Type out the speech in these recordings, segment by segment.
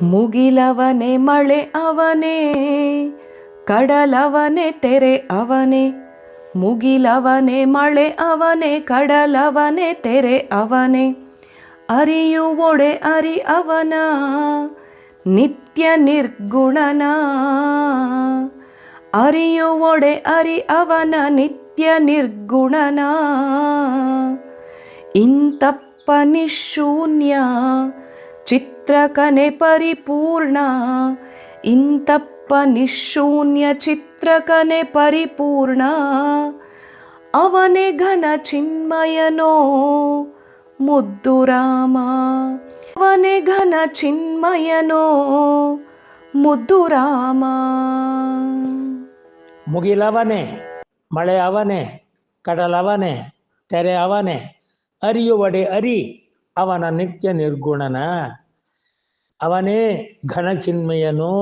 ಮುಗಿಲವನೇ ಮಳೆ ಅವನೇ, ಕಡಲವನೇ ತೆರೆ ಅವನೇ. ಮುಗಿಲವನೇ ಮಳೆ ಅವನೇ, ಕಡಲವನೇ ತೆರೆ ಅವನೇ. ಅರಿಯುವೊಡೆ ಅರಿ ಅವನ ನಿತ್ಯ ನಿರ್ಗುಣನ. ಅರಿಯುವೊಡೆ ಅರಿ ಅವನ ನಿತ್ಯ ನಿರ್ಗುಣನ. ಇಂತಪ್ಪ ನಿಶೂನ್ಯ ಚಿತ್ರಕನೆ ಪರಿಪೂರ್ಣ. ಇಂತಪ್ಪ ನಿಶೂನ್ಯ ಚಿತ್ರಕನೆ ಪರಿಪೂರ್ಣ. ಅವನೇ ಘನ ಚಿನ್ಮಯನೋ ಮುದ್ದು ರಾಮ. ಅವನೇ ಘನ ಚಿನ್ಮಯನೋ ಮುದ್ದು ರಾಮ. ಮುಗಿಲವನೇ ಮಳೆ ಅವನೇ, ಕಡಲವನೇ ತೆರೆ ಅವನೇ. ಅರಿಯುವಡೆ ಅರಿ ಅವನ ನಿತ್ಯ ನಿರ್ಗುಣನ. ಅವನೇ ಘನಚಿನ್ಮಯನೋ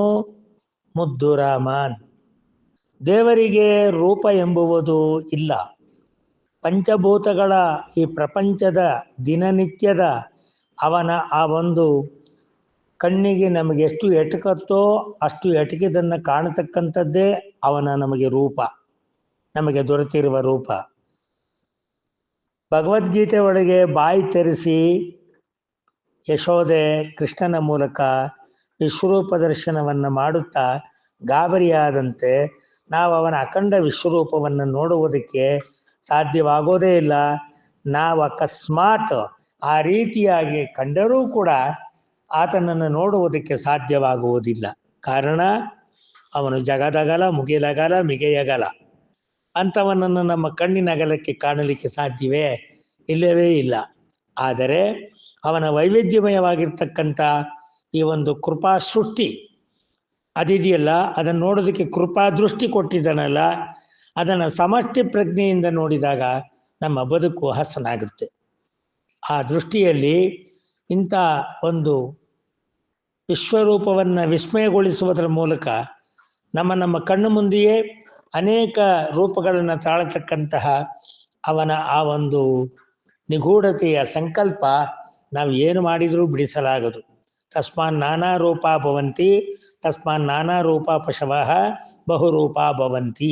ಮುದ್ದು ರಾಮನ್. ದೇವರಿಗೆ ರೂಪ ಎಂಬುವುದು ಇಲ್ಲ. ಪಂಚಭೂತಗಳ ಈ ಪ್ರಪಂಚದ ದಿನನಿತ್ಯದ ಅವನ ಆ ಒಂದು ಕಣ್ಣಿಗೆ ನಮಗೆ ಎಷ್ಟು ಎಟಕತ್ತೋ ಅಷ್ಟು ಎಟಕಿದನ್ನು ಕಾಣತಕ್ಕಂಥದ್ದೇ ಅವನ ನಮಗೆ ರೂಪ, ನಮಗೆ ದೊರೆತಿರುವ ರೂಪ. ಭಗವದ್ಗೀತೆ ಒಳಗೆ ಬಾಯಿ ತೆರೆಸಿ ಯಶೋದೆ ಕೃಷ್ಣನ ಮೂಲಕ ವಿಶ್ವರೂಪ ದರ್ಶನವನ್ನು ಮಾಡುತ್ತಾ ಗಾಬರಿಯಾದಂತೆ ನಾವು ಅವನ ಅಖಂಡ ವಿಶ್ವರೂಪವನ್ನು ನೋಡುವುದಕ್ಕೆ ಸಾಧ್ಯವಾಗೋದೇ ಇಲ್ಲ. ನಾವು ಅಕಸ್ಮಾತ್ ಆ ರೀತಿಯಾಗಿ ಕಂಡರೂ ಕೂಡ ಆತನನ್ನು ನೋಡುವುದಕ್ಕೆ ಸಾಧ್ಯವಾಗುವುದಿಲ್ಲ. ಕಾರಣ ಅವನು ಜಗದಗಲ ಮುಗಿಲಗಲ ಮಿಗೆಯಗಲ. ಅಂಥವನನ್ನು ನಮ್ಮ ಕಣ್ಣಿನಗಲಕ್ಕೆ ಕಾಣಲಿಕ್ಕೆ ಸಾಧ್ಯವೇ? ಇಲ್ಲವೇ ಇಲ್ಲ. ಆದರೆ ಅವನ ವೈವಿಧ್ಯಮಯವಾಗಿರ್ತಕ್ಕಂಥ ಈ ಒಂದು ಕೃಪಾ ಸೃಷ್ಟಿ ಅದಿದೆಯಲ್ಲ, ಅದನ್ನು ನೋಡೋದಕ್ಕೆ ಕೃಪಾ ದೃಷ್ಟಿ ಕೊಟ್ಟಿದ್ದಾನಲ್ಲ, ಅದನ್ನು ಸಮಷ್ಟಿ ಪ್ರಜ್ಞೆಯಿಂದ ನೋಡಿದಾಗ ನಮ್ಮ ಬದುಕು ಹಸನಾಗುತ್ತೆ. ಆ ದೃಷ್ಟಿಯಲ್ಲಿ ಇಂಥ ಒಂದು ವಿಶ್ವರೂಪವನ್ನು ವಿಸ್ಮಯಗೊಳಿಸುವುದರ ಮೂಲಕ ನಮ್ಮ ಕಣ್ಣು ಮುಂದೆಯೇ ಅನೇಕ ರೂಪಗಳನ್ನು ತಾಳತಕ್ಕಂತಹ ಅವನ ಆ ಒಂದು ನಿಗೂಢತೆಯ ಸಂಕಲ್ಪ ನಾವು ಏನು ಮಾಡಿದರೂ ಬಿಡಿಸಲಾಗದು. ತಸ್ಮಾನ್ ನಾನಾ ರೂಪ ಭವಂತಿ, ತಸ್ಮಾನ್ ನಾನಾ ರೂಪ ಪಶವಃ ಬಹುರೂಪ ಭವಂತಿ.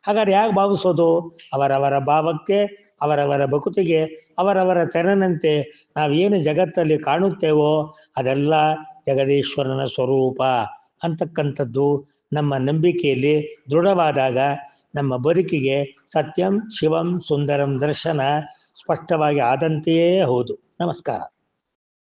ಹಾಗಾದ್ರೆ ಯಾಕೆ ಭಾವಿಸೋದು? ಅವರವರ ಭಾವಕ್ಕೆ, ಅವರವರ ಭಕುತಿಗೆ, ಅವರವರ ತೆರನಂತೆ ನಾವೇನು ಜಗತ್ತಲ್ಲಿ ಕಾಣುತ್ತೇವೋ ಅದೆಲ್ಲ ಜಗದೀಶ್ವರನ ಸ್ವರೂಪ ಅಂತಕ್ಕಂಥದ್ದು ನಮ್ಮ ನಂಬಿಕೆಯಲ್ಲಿ ದೃಢವಾದಾಗ ನಮ್ಮ ಬದುಕಿಗೆ ಸತ್ಯಂ ಶಿವಂ ಸುಂದರಂ ದರ್ಶನ ಸ್ಪಷ್ಟವಾಗಿ ಆದಂತೆಯೇ ಹೌದು. ನಮಸ್ಕಾರ.